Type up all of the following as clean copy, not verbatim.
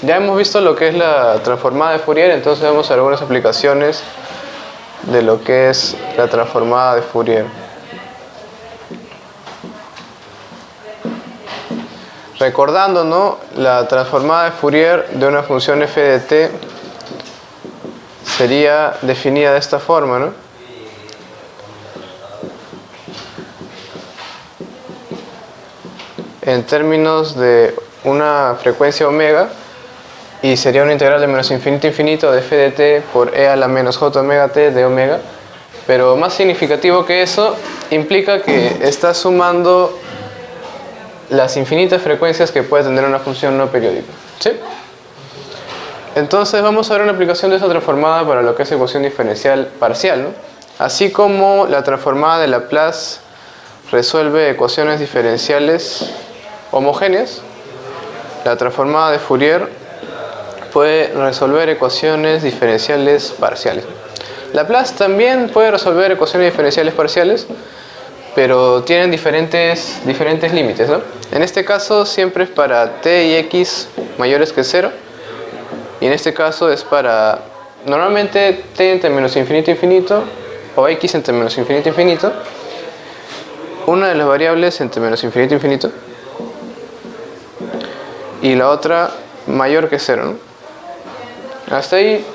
ya hemos visto lo que es la transformada de Fourier, entonces vamos a algunas aplicaciones de lo que es la transformada de Fourier. Recordando, ¿no?, la transformada de Fourier de una función f de t sería definida de esta forma, ¿no? En términos de una frecuencia omega, y sería una integral de menos infinito a infinito de f de t por e a la menos j omega t de omega. Pero más significativo que eso, implica que está sumando las infinitas frecuencias que puede tener una función no periódica, ¿sí? Entonces vamos a ver una aplicación de esa transformada para lo que es ecuación diferencial parcial, ¿no? Así como la transformada de Laplace resuelve ecuaciones diferenciales homogéneas, la transformada de Fourier puede resolver ecuaciones diferenciales parciales. Laplace también puede resolver ecuaciones diferenciales parciales, pero tienen diferentes límites, ¿no? En este caso siempre es para t y x mayores que 0, y en este caso es para normalmente t entre menos infinito a infinito o x entre menos infinito a infinito, una de las variables entre menos infinito a infinito y la otra mayor que 0, ¿no? Hasta ahí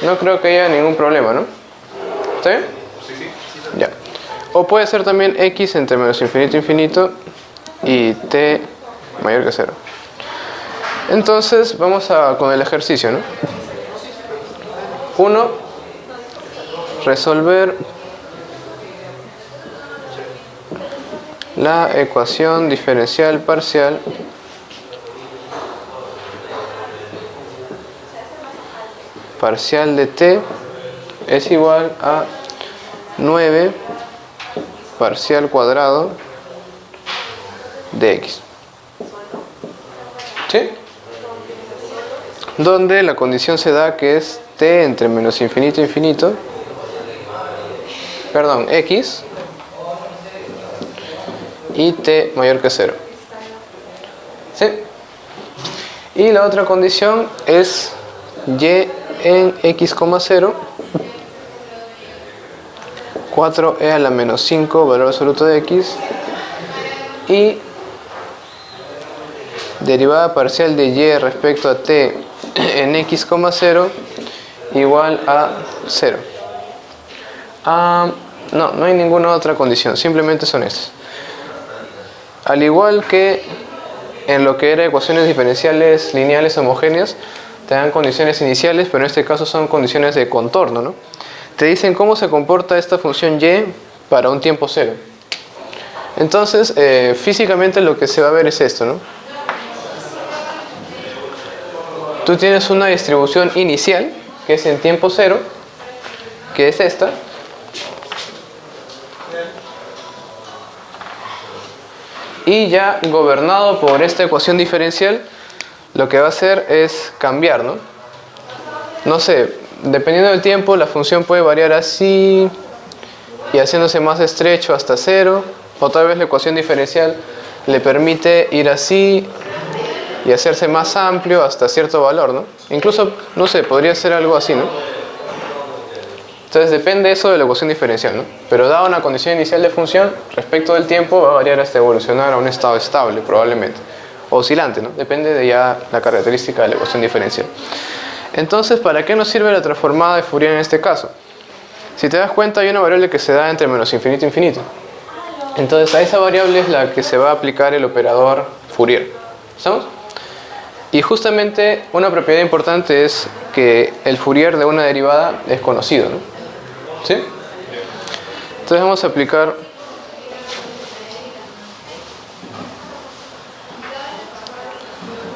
no creo que haya ningún problema, ¿no? ¿Está bien? Sí. Ya. O puede ser también x entre menos infinito a infinito y t mayor que 0. Entonces vamos con el ejercicio, ¿no? 1. Resolver la ecuación diferencial parcial de t es igual a 9 parcial cuadrado de x, ¿sí? Donde la condición se da que es t entre menos infinito a infinito, x y t mayor que 0, ¿sí? Y la otra condición es y en x, 0, 4e a la menos 5 valor absoluto de x, y derivada parcial de y respecto a t en x, 0 igual a 0. No hay ninguna otra condición, simplemente son estas. Al igual que en lo que era ecuaciones diferenciales lineales homogéneas, te dan condiciones iniciales, pero en este caso son condiciones de contorno, ¿no? Te dicen cómo se comporta esta función y para un tiempo 0. Entonces, físicamente lo que se va a ver es esto, ¿no? Tú tienes una distribución inicial, que es en tiempo 0, que es esta. Y ya gobernado por esta ecuación diferencial, lo que va a hacer es cambiar, ¿no? No sé, dependiendo del tiempo, la función puede variar así y haciéndose más estrecho hasta 0, o tal vez la ecuación diferencial le permite ir así y hacerse más amplio hasta cierto valor, ¿no? Incluso, no sé, podría ser algo así, ¿no? Entonces depende eso de la ecuación diferencial, ¿no? Pero dada una condición inicial de función, respecto del tiempo va a variar hasta evolucionar a un estado estable, probablemente. Oscilante, ¿no? Depende de ya la característica de la ecuación diferencial. Entonces, ¿para qué nos sirve la transformada de Fourier en este caso? Si te das cuenta, hay una variable que se da entre menos infinito a infinito. Entonces, a esa variable es la que se va a aplicar el operador Fourier. ¿Estamos? Y justamente una propiedad importante es que el Fourier de una derivada es conocido, ¿no? ¿Sí? Entonces vamos a aplicar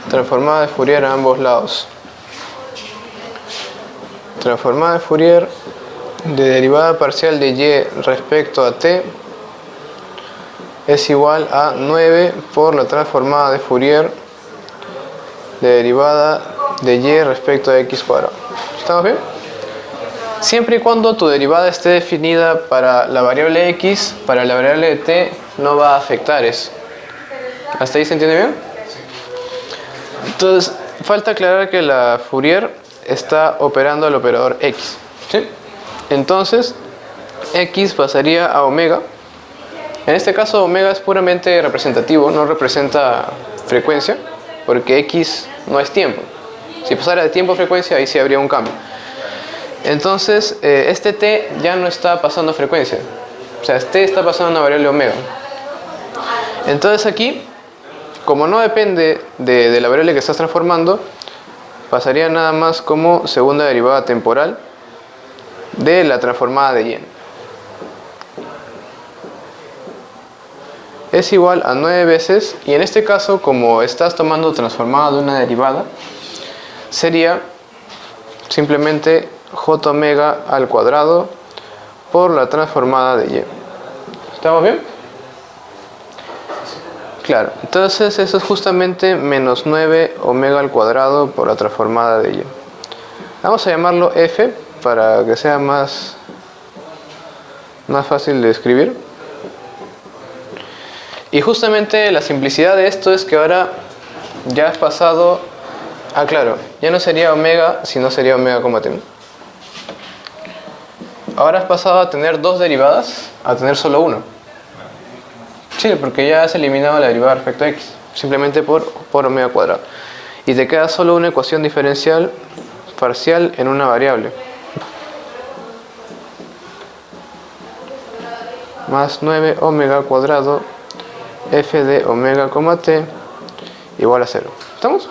transformada de Fourier a ambos lados. Transformada de Fourier de derivada parcial de y respecto a t es igual a 9 por la transformada de Fourier de derivada de y respecto a x cuadrado. ¿Estamos bien? Siempre y cuando tu derivada esté definida para la variable x, para la variable de t no va a afectar eso. ¿Hasta ahí se entiende bien? Entonces, falta aclarar que la Fourier está operando al operador x, ¿sí? Entonces, x pasaría a omega. En este caso, omega es puramente representativo, no representa frecuencia, porque x no es tiempo. Si pasara de tiempo a frecuencia, ahí sí habría un cambio. Entonces, este t ya no está pasando a frecuencia. O sea, t está pasando a una variable omega. Entonces aquí, como no depende de la variable que estás transformando, pasaría nada más como segunda derivada temporal de la transformada de y. Es igual a 9 veces, y en este caso, como estás tomando transformada de una derivada, sería simplemente j omega al cuadrado por la transformada de y. ¿Estamos bien? Claro, entonces eso es justamente menos 9 omega al cuadrado por la transformada de y. Vamos a llamarlo f para que sea más fácil de escribir. Y justamente la simplicidad de esto es que ahora ya has pasado... Ah, claro, ya no sería omega, sino sería omega, t. Ahora has pasado a tener dos derivadas a tener solo una. Sí, porque ya has eliminado la derivada respecto a x, simplemente por omega cuadrado. Y te queda solo una ecuación diferencial parcial en una variable. Más 9 omega al cuadrado f de omega, t igual a 0. ¿Estamos?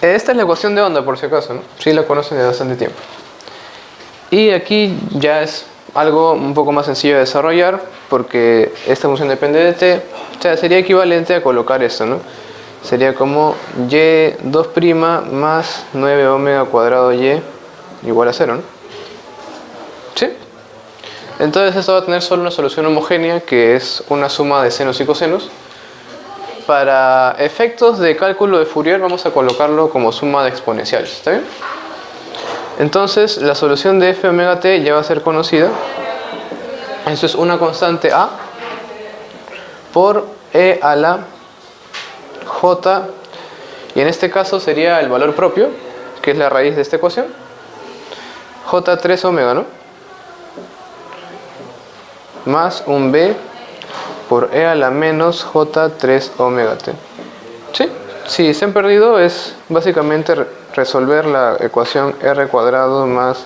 Esta es la ecuación de onda, por si acaso, ¿no? Sí la conocen de bastante tiempo. Y aquí ya es algo un poco más sencillo de desarrollar, porque esta función depende de t. O sea, sería equivalente a colocar esto, ¿no? Sería como y2' más 9 omega cuadrado y igual a 0, ¿no? ¿Sí? Entonces esto va a tener solo una solución homogénea, que es una suma de senos y cosenos. Para efectos de cálculo de Fourier vamos a colocarlo como suma de exponenciales, ¿está bien? Entonces la solución de f omega t ya va a ser conocida. Eso es una constante a por e a la j, y en este caso sería el valor propio, que es la raíz de esta ecuación, j3 omega, ¿no? Más un b por e a la menos j3 omega t. ¿Sí? Si se han perdido, es básicamente resolver la ecuación r cuadrado más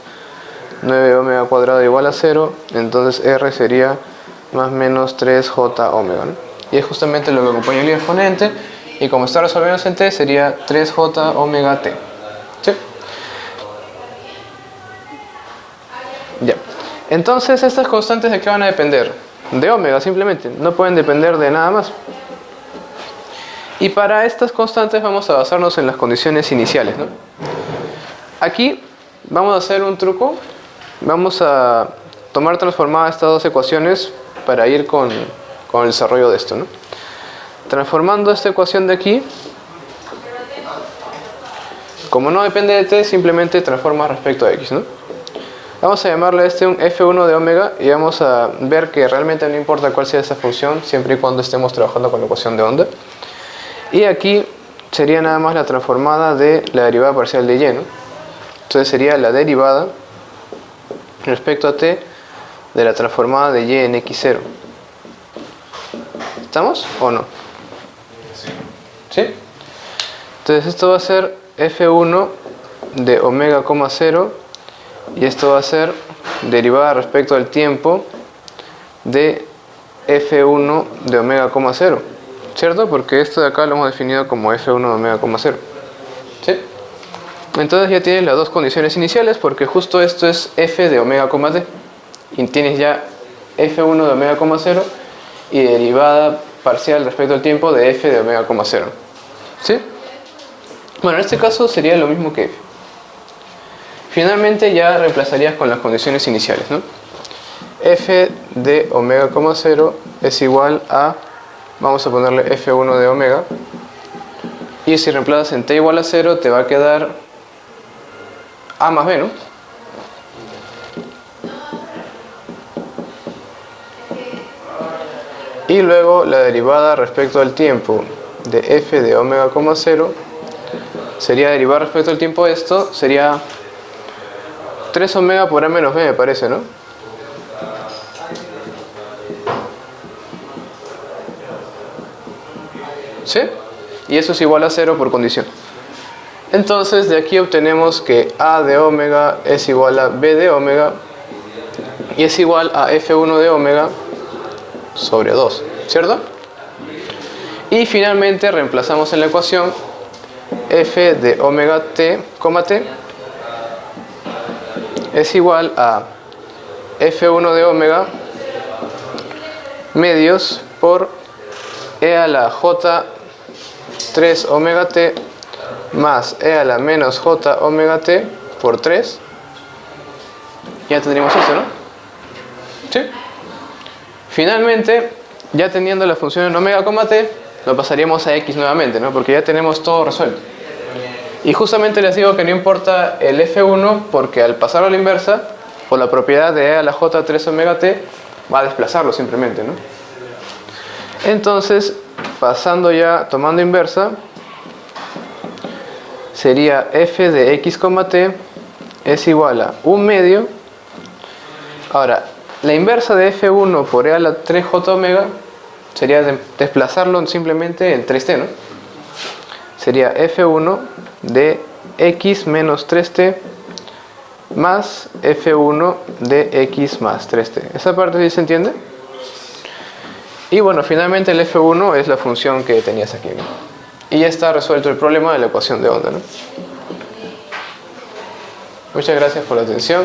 9 omega cuadrado igual a 0. Entonces r sería más menos 3j omega, ¿no? Y es justamente lo que acompaña el exponente, y como está resolviéndose en t, sería 3j omega t. ¿Sí? Ya. Entonces, estas constantes, ¿de qué van a depender? De omega, simplemente. No pueden depender de nada más. Y para estas constantes vamos a basarnos en las condiciones iniciales, ¿no? Aquí vamos a hacer un truco. Vamos a tomar transformadas estas dos ecuaciones para ir con el desarrollo de esto, ¿no? Transformando esta ecuación de aquí, como no depende de t, simplemente transforma respecto a x, ¿no? Vamos a llamarle a este un f1 de omega, y vamos a ver que realmente no importa cuál sea esta función, siempre y cuando estemos trabajando con la ecuación de onda. Y aquí sería nada más la transformada de la derivada parcial de y, ¿no? Entonces sería la derivada respecto a t de la transformada de y en x0. ¿Estamos o no? ¿Sí? Entonces esto va a ser f1 de omega, 0, y esto va a ser derivada respecto al tiempo de f1 de omega, 0, ¿cierto? Porque esto de acá lo hemos definido como f1 de omega, 0. ¿Sí? Entonces ya tienes las dos condiciones iniciales, porque justo esto es f de omega, t, y tienes ya f1 de omega, 0 y derivada parcial respecto al tiempo de f de omega, 0. ¿Sí? Bueno, en este caso sería lo mismo que f. Finalmente ya reemplazarías con las condiciones iniciales, ¿no? F de omega, 0 es igual a, vamos a ponerle f1 de omega, y si reemplazas en t igual a 0 te va a quedar a más b, ¿no? Y luego la derivada respecto al tiempo de f de omega, 0 sería derivar respecto al tiempo de esto, sería 3 omega por a menos b, me parece, ¿no? ¿Sí? Y eso es igual a 0 por condición. Entonces de aquí obtenemos que a de omega es igual a b de omega y es igual a f1 de omega sobre 2, ¿cierto? Y finalmente reemplazamos en la ecuación f de omega t, t es igual a f1 de omega medios por e a la j 3 omega t más e a la menos j omega t por 3. Ya tendríamos esto, ¿no? ¿Sí? Finalmente, ya teniendo la función en omega, t, lo pasaríamos a x nuevamente, ¿no? Porque ya tenemos todo resuelto. Y justamente les digo que no importa el f1 porque al pasarlo a la inversa, por la propiedad de e a la j 3 omega t, va a desplazarlo simplemente, ¿no? Entonces, pasando ya, tomando inversa, sería f de x, t es igual a 1 medio. Ahora, la inversa de f1 por e a la 3j omega sería desplazarlo simplemente en 3t, ¿no? Sería f1 de x menos 3t más f1 de x más 3t. ¿Esa parte sí se entiende? Y bueno, finalmente el f1 es la función que tenías aquí, ¿no? Y ya está resuelto el problema de la ecuación de onda, ¿no? Muchas gracias por la atención.